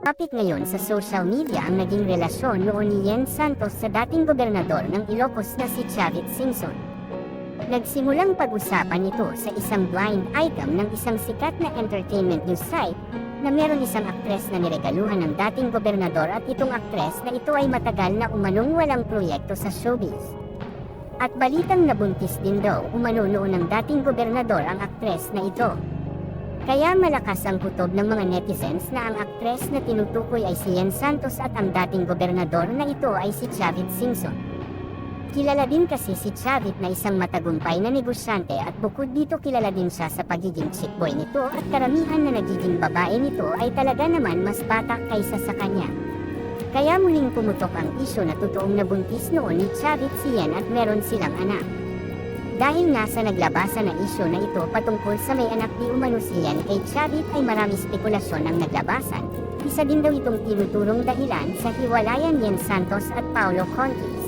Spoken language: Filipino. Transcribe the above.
Topic ngayon sa social media ang naging relasyon noon ni Yen Santos sa dating gobernador ng Ilocos na si Chavit Singson. Nagsimulang pag-usapan ito sa isang blind item ng isang sikat na entertainment news site na meron isang aktres na niregaluhan ng dating gobernador at itong aktres na ito ay matagal na umanong walang proyekto sa showbiz. At balitang nabuntis din daw umano noon ng dating gobernador ang aktres na ito. Kaya malakas ang kutob ng mga netizens na ang aktres na tinutukoy ay si Yen Santos at ang dating gobernador na ito ay si Chavit Singson. Kilala din kasi si Chavit na isang matagumpay na negosyante at bukod dito kilala din siya sa pagiging chick boy nito at karamihan na nagiging babae nito ay talaga naman mas bata kaysa sa kanya. Kaya muling pumutok ang isyo na totoong nabuntis noon ni Chavit si Yen at meron silang anak. Dahil nga sa naglabasan na isyo na ito patungkol sa may anak di umano si Yen kay Chavit ay marami spekulasyon ang naglabasan. Isa din daw itong tinuturong dahilan sa hiwalayan Yen Santos at Paulo Contis.